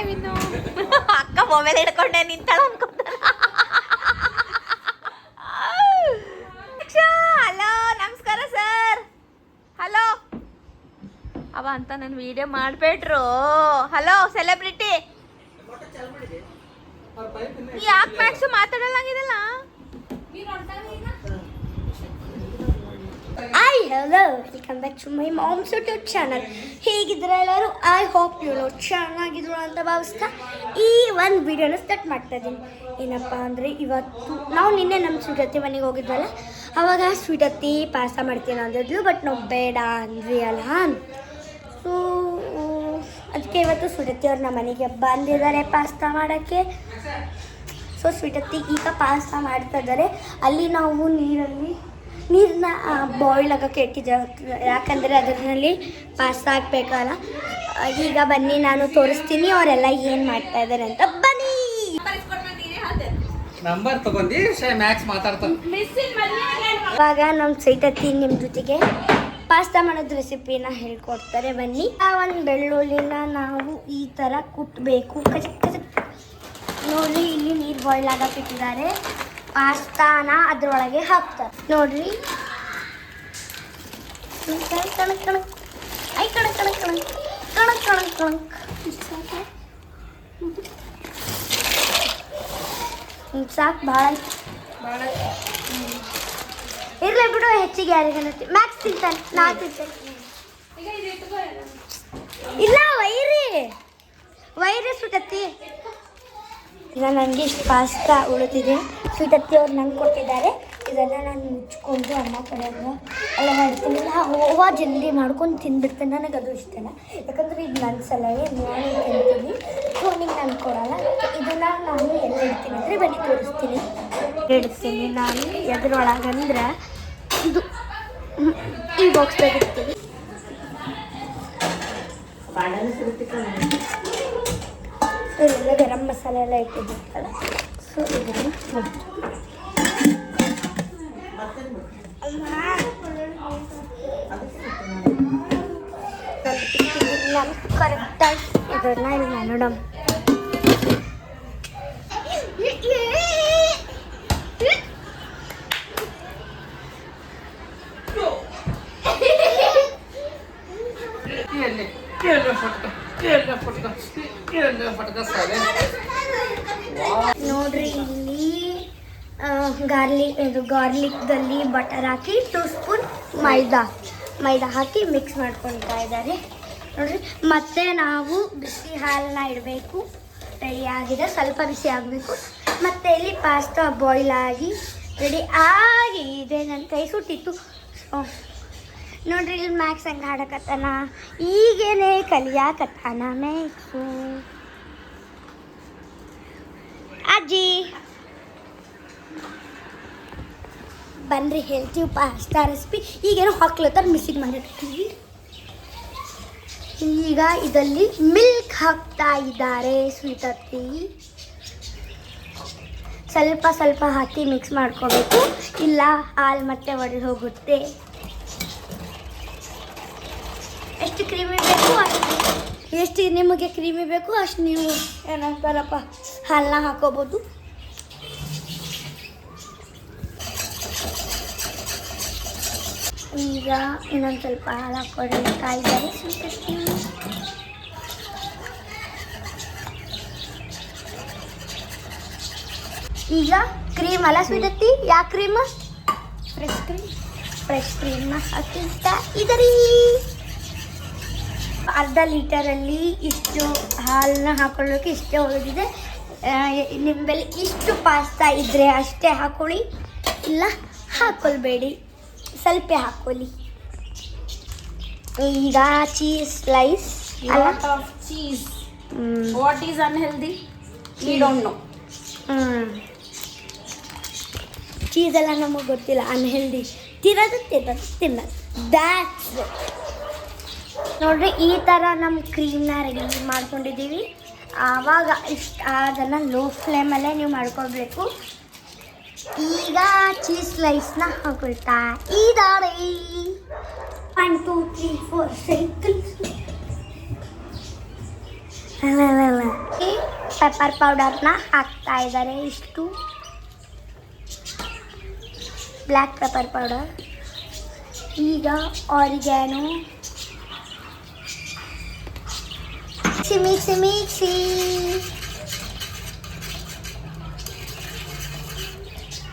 Hi Vinnu. ಅಕ್ಕ mobile ಹಿಡ್ಕೊಂಡೆ ನಿಂತಾಳ ಅನ್ಕೊಂಡ. ಹಲೋ ನಮಸ್ಕಾರ ಸರ್. ಹಲೋ ಅವ ಅಂತ ನನ್ನ ವಿಡಿಯೋ ಮಾಡ್ಬೇಡ್ರು. ಹಲೋ ಸೆಲೆಬ್ರಿಟಿ ಯಾಕೆ ಮ್ಯಾಕ್ಸು ಮಾತಾಡಲಾಗಿದಲ್ಲ. Hi hello welcome back to my moms YouTube channel. ಹೇಗಿದ್ರೆ ಎಲ್ಲರೂ ಐ ಹೋಪ್ ನೀವು ಚೆನ್ನಾಗಿದ್ರು ಅಂತ ಭಾವಿಸ್ತಾ ಈ ಒಂದು ವಿಡಿಯೋನ ಸ್ಟಾರ್ಟ್ ಮಾಡ್ತಾ ಇದ್ದೀನಿ. ಏನಪ್ಪ ಅಂದರೆ ಇವತ್ತು ನಾವು ನಿನ್ನೆ ನಮ್ಮ ಸ್ವೀಟತ್ತಿ ಮನೆಗೆ ಹೋಗಿದ್ವಲ್ಲ, ಆವಾಗ ಸ್ವೀಟತ್ತಿ ಪಾಸ್ತಾ ಮಾಡ್ತೀನಿ ಅಂದಿದ್ಲು. ಬಟ್ ನಾವು ಬೇಡ ಅಂದ್ವಿ ಅಲ್ಲ. ಸೊ ಅದಕ್ಕೆ ಇವತ್ತು ಸ್ವೀಟತ್ತಿ ಅವ್ರು ನಮ್ಮ ಮನೆಗೆ ಬಂದಿದ್ದಾರೆ ಪಾಸ್ತಾ ಮಾಡೋಕ್ಕೆ. ಸೊ ಸ್ವೀಟತ್ತಿ ಈಗ ಪಾಸ್ತಾ ಮಾಡ್ತಾ ಇದ್ದಾರೆ. ಅಲ್ಲಿ ನಾವು ನೀರನ್ನ ಬಾಯ್ಲ್ ಆಗೋಕ್ಕೆ ಇಟ್ಟಿದ್ದೇವೆ, ಯಾಕಂದರೆ ಅದರಲ್ಲಿ ಪಾಸ್ತಾ ಹಾಕ್ಬೇಕಲ್ಲ. ಈಗ ಬನ್ನಿ ನಾನು ತೋರಿಸ್ತೀನಿ ಅವರೆಲ್ಲ ಏನು ಮಾಡ್ತಾ ಇದ್ದಾರೆ ಅಂತ. ಬನ್ನಿ ನಂಬರ್ ತಗೊಂಡು ಮ್ಯಾಕ್ಸ್ ಮಾತಾಡ್ತಾನೆ. ಇವಾಗ ನಮ್ಮ ಸ್ವೀಟತ್ತಿ ನಿಮ್ಮ ಜೊತೆಗೆ ಪಾಸ್ತಾ ಮಾಡೋದು ರೆಸಿಪಿನ ಹೇಳ್ಕೊಡ್ತಾರೆ. ಬನ್ನಿ. ಒಂದು ಬೆಳ್ಳುಳ್ಳಿನ ನಾವು ಈ ಥರ ಕುಟ್ಟಬೇಕು. ನೋಡಿ ಇಲ್ಲಿ ನೀರು ಬಾಯ್ಲ್ ಆಗಕ್ಕೆ ಇಟ್ಟಿದ್ದಾರೆ. ಪಾಸ್ತಾನ ಅದ್ರೊಳಗೆ ಹಾಕ್ತಾರೆ ನೋಡ್ರಿ. ಕಣಕ್ ಕಣಕ್ ಕಣಕ್ ಐ ಕಣಕ್ ಕಣಕ್ ಕಣಕ್ ಕಣಕ್ ಕಣಕ್ ಕಣಕ್ ಸಾಕು. ಭಾಳ ಇರಲಿ ಬಿಡು, ಹೆಚ್ಚಿಗೆ ಯಾರಿಗ ಮ್ಯಾಕ್ಸ್ ತಿಂತಾನೆ, ನಾ ತಿಂತೇನೆ. ಇಲ್ಲ ವೈರಿ ಸುಟತ್ತಿ. ಈಗ ನನಗೆ ಇಷ್ಟು ಪಾಸ್ತಾ ಉಳಿದಿದೆ. ಸ್ವೀಟತ್ತಿ ಅವ್ರು ನಂಗೆ ಕೊಟ್ಟಿದ್ದಾರೆ. ಇದನ್ನು ನಾನು ಮುಚ್ಕೊಂಡು ಅಮ್ಮ ಕಡೆಯಿಂದ ಎಲ್ಲ ಮಾಡ್ತೀನಿ. ಹೂವು ಜಲ್ದಿ ಮಾಡ್ಕೊಂಡು ತಿಂದ್ಬಿಡ್ತೇನೆ. ನನಗೆ ಅದು ಇಷ್ಟ ಇಲ್ಲ, ಯಾಕಂದರೆ ಇದು ನನ್ನ ಸಲಹೆ ನಾನು ತಿಂತೀನಿ. ಫೋನಿಗೆ ನಾನು ಕೊಡೋಲ್ಲ. ಇದನ್ನು ನಾನು ಎಲ್ಲ ಇಡ್ತೀನಿ ಅಂದರೆ ಬನ್ನಿ ತೋರಿಸ್ತೀನಿ. ಇಡ್ತೀನಿ ನಾನು ಎದ್ರೊಳಗಂದ್ರೆ ಇದು ಈ ಬಾಕ್ಸ್ದಾಗ ಇಡ್ತೀನಿ. ಇದೆಲ್ಲ ಗರಂ ಮಸಾಲೆ ಎಲ್ಲ ಇಟ್ಟಿದ್ದೀವಲ್ಲ. ಸೊ ಇದನ್ನು ಕರೆಕ್ಟಾಗಿ ಇದನ್ನ ಇಲ್ಲಿ ಮಾಡೋಣ. ನೋಡ್ರಿ ಇಲ್ಲಿ ಗಾರ್ಲಿಕ್ದಲ್ಲಿ ಬಟರ್ ಹಾಕಿ 2 ಸ್ಪೂನ್ ಮೈದಾ ಹಾಕಿ ಮಿಕ್ಸ್ ಮಾಡ್ಕೊಳ್ತಾ ಇದ್ದಾರೆ ನೋಡ್ರಿ. ಮತ್ತೆ ನಾವು ಬಿಸಿ ಹಾಲನ್ನ ಇಡಬೇಕು. ರೆಡಿ ಆಗಿದೆ, ಸ್ವಲ್ಪ ಬಿಸಿ ಆಗಬೇಕು. ಮತ್ತೆ ಇಲ್ಲಿ ಪಾಸ್ತಾ ಬಾಯ್ಲ್ ಆಗಿ ರೆಡಿ ಆಗಿದೆ. ನನ್ನ ಕೈ ಸುಟ್ಟಿತ್ತು. ನೋಡ್ರಿ ಇಲ್ಲಿ ಮ್ಯಾಕ್ಸ್ ಹಂಗೆ ಹಾಡಕತ್ತಾನ. ಈಗೇನೆ ಕಲಿಯಾಕತ್ತಾನ ಮ್ಯಾಕ್ಸು. ಅಜ್ಜಿ ಬನ್ರಿ ಹೇಳ್ತೀವಿ ಪಾಸ್ತಾ ರೆಸಿಪಿ. ಈಗೇನೋ ಹಾಕ್ಲತ್ತಾರೆ, ಮಿಕ್ಸಿಗೆ ಮಾಡಿರ್ತೀವಿ. ಈಗ ಇದರಲ್ಲಿ ಮಿಲ್ಕ್ ಹಾಕ್ತಾ ಇದ್ದಾರೆ ಸ್ವೀಟತ್ತಿ. ಸ್ವಲ್ಪ ಹಾಕಿ ಮಿಕ್ಸ್ ಮಾಡ್ಕೋಬೇಕು, ಇಲ್ಲ ಹಾಲು ಮತ್ತೆ ಒಡೆದು ಹೋಗುತ್ತೆ. ಎಷ್ಟು ಕ್ರೀಮಿ ಬೇಕು ಅಷ್ಟು, ಎಷ್ಟು ನಿಮಗೆ ಕ್ರೀಮಿ ಬೇಕು ಅಷ್ಟು ನೀವು ಏನಂತಾರಪ್ಪ ಹಾಲನ್ನ ಹಾಕೋಬೋದು. ಈಗ ಇನ್ನೊಂದು ಸ್ವಲ್ಪ ಹಾಲು ಹಾಕೊಳ್ತಾ ಇದ್ದಾರೆ ಸ್ವೀಟತ್ತಿ. ಈಗ ಕ್ರೀಮ್ ಅಲ್ಲ ಸ್ವೀಟತ್ತಿ, ಯಾವ ಕ್ರೀಮ್? ಫ್ರೆಶ್ ಕ್ರೀಮ್ನ ಹಾಕ್ತಾ ಇದ್ದೀರಿ. ಅರ್ಧ ಲೀಟರಲ್ಲಿ ಇಷ್ಟು ಹಾಲನ್ನ ಹಾಕೊಳ್ಳೋಕೆ ಇಷ್ಟೇ ಉಳಿದಿದೆ. ನಿಮ್ಮಲ್ಲಿ ಇಷ್ಟು ಪಾಸ್ತಾ ಇದ್ದರೆ ಅಷ್ಟೇ ಹಾಕೊಳ್ಳಿ, ಇಲ್ಲ ಹಾಕೊಳ್ಬೇಡಿ, ಸ್ವಲ್ಪ ಹಾಕೊಳ್ಳಿ. ಈಗ cheese slice. Cheese what is unhealthy we don't know. Cheese ಎಲ್ಲ ನಮಗೆ ಗೊತ್ತಿಲ್ಲ. ಅನ್ಹೆಲ್ದಿ ತಿನ್ನೋದು ದ್ಯಾಟ್ಸ್ ನೋಡ್ರಿ. ಈ ಥರ ನಮ್ಮ ಕ್ರೀಮ್ನ ರೆಡಿ ಮಾಡ್ಕೊಂಡಿದ್ದೀವಿ. ಆವಾಗ ಅದನ್ನು ಲೋ ಫ್ಲೇಮಲ್ಲೇ ನೀವು ಮಾಡ್ಕೊಳ್ಬೇಕು. ಈಗ ಚೀಸ್ ಸ್ಲೈಸ್ನ ಹಾಕೊಳ್ತಾ ಇದ್ದಾರೆ. 1 2 3 4 ಸೈಕಲ್ ಪೆಪ್ಪರ್ ಪೌಡರ್ನ ಹಾಕ್ತಾ ಇದ್ದಾರೆ ಇಷ್ಟು ಬ್ಲ್ಯಾಕ್ ಪೆಪ್ಪರ್ ಪೌಡರ್. ಈಗ ಆರಿಗ್ಯಾನೋ ಮಿಕ್ಸಿ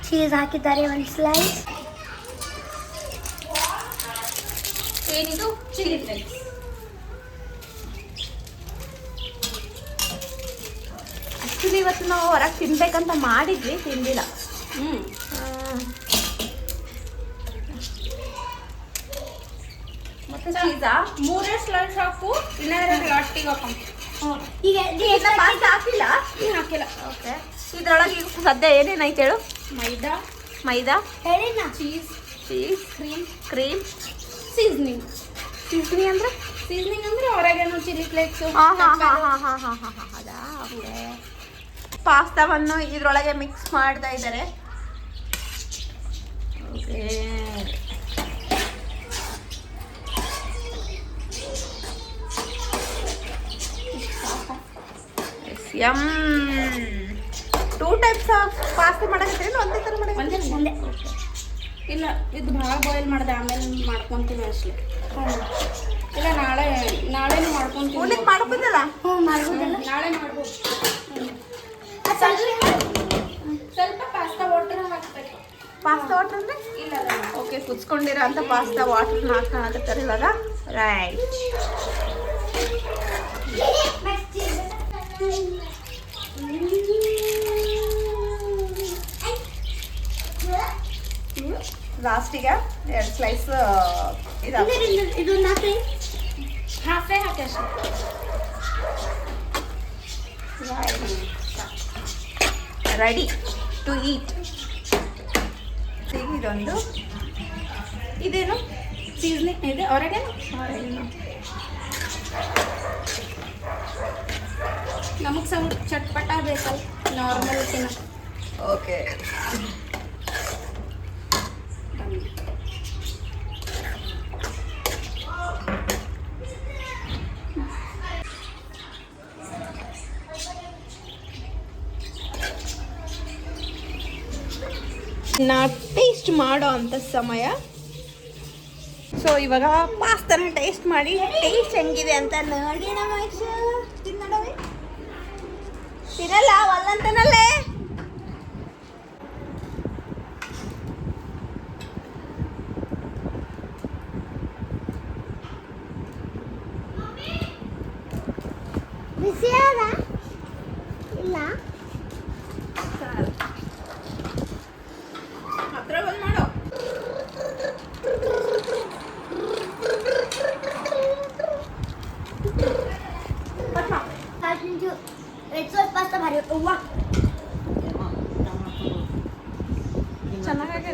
ಚೀಸ್ ಹಾಕಿದ್ದಾರೆ ಒಂದು ಸ್ಲೈಸ್. ಏನಿದು ಚಿಲ್ಲಿ ಫ್ಲೇಕ್ಸ್. ಆ್ಯಕ್ಚುಲಿ ಇವತ್ತು ನಾವು ಹೊರಗೆ ತಿನ್ಬೇಕಂತ ಮಾಡಿದ್ವಿ, ತಿಂದಿಲ್ಲ. ಮತ್ತೆ ಚೀಸಾ 3 ಸ್ಲೈಸ್ ಹಾಕು, ಇನ್ನೆರಡು ಲಾಸ್ಟಿಗೆ ಹಾಕು. ಈಗ ಪಾಸ್ತಾ ಹಾಕಿಲ್ಲ. ಹಾಕಿಲ್ಲ. ಓಕೆ, ಇದ್ರೊಳಗೆ ಈಗ ಸದ್ಯ ಏನೇನೈತೆ ಹೇಳು? ಮೈದಾ, ಹೇಳಿನ ಚೀಸ್, ಕ್ರೀಮ್, ಸೀಸನಿಂಗ್ ಅಂದ್ರೆ ಆರಿಗ್ಯಾನೋ, ಚಿಲ್ಲಿ ಫ್ಲೇಕ್ಸ್. ಅದಾ. ಓಕೆ, ಪಾಸ್ತಾವನ್ನು ಇದ್ರೊಳಗೆ ಮಿಕ್ಸ್ ಮಾಡ್ತಾ ಇದ್ದಾರೆ. Okay, yum. 2 types of pasta ಮಾಡಕತ್ತೀರಿ, ಒಂದೇ ಥರ ಮಾಡಕತ್ತೀರಿ? ಒಂದೇ. ಇಲ್ಲ, ಇದು ಭಾಳ ಬಾಯ್ಲ್ ಮಾಡಿದೆ, ಆಮೇಲೆ ಮಾಡ್ಕೊತೀವಿ ಅಷ್ಟೇ. ಇಲ್ಲ, ನಾಳೆನೂ ಮಾಡ್ಕೊತೀವಿ. ಉಳಿದ್ ಮಾಡ್ಬೋದಲ್ಲ? ಮಾಡ್ಬೋದಲ್ಲ. ನಾಳೆ ಮಾಡ್ಬೋದು. ಸ್ವಲ್ಪ ಪಾಸ್ತಾ ವಾಟರ್ ಹಾಕ್ಬೇಕು. ಪಾಸ್ತಾ ವಾಟರ್ ಅಂದ್ರೆ? ಇಲ್ಲ, ಓಕೆ, ಕುದಿಸ್ಕೊಂಡಿರೋ ಅಂತ ಪಾಸ್ತಾ ವಾಟರ್ನ ಹಾಕತ್ತಾರೆ ಇವಾಗ. ರೈಟ್. ಲಾಸ್ಟಿಗೆ 2 ಸ್ಲೈಸ್ ಇದು ಹಾಫೇ ಹಾಕಿ ಅಷ್ಟೇ. Ready to eat. ಇದೊಂದು, ಇದೇನು? ಸೀಸನಿಂಗ್ ಇದೆ, ಆರಿಗ್ಯಾನೋ. ನಮಗೆ ಸ್ವಲ್ಪ ಚಟ್ಪಟ ಬೇಕಲ್ಲ, ನಾರ್ಮಲ್ ತಿನ್ನ. ಓಕೆ, ಟೇಸ್ಟ್ ಮಾಡೋ ಅಂಥ ಸಮಯ. ಸೊ ಇವಾಗ ಪಾಸ್ತಾನ ಟೇಸ್ಟ್ ಮಾಡಿ ಟೇಸ್ಟ್ ಹೆಂಗಿದೆ ಅಂತ ನೋಡೋಣ. ತಿನ್ನೋಣವೇ? ತಿನ್ನಲ್ಲ, ಒಲ್ಲಂತನಲ್ಲೇ. ಬಿಸಿಯಾದ ಇಲ್ಲ ಹತ್ರ ಬಂದು ಮಾಡೋ. ರೆಡ್ ಸಾಸ್ ಪಾಸ್ತಾ ಭಾರಿ. ಚೆನ್ನಾಗಿದೆ.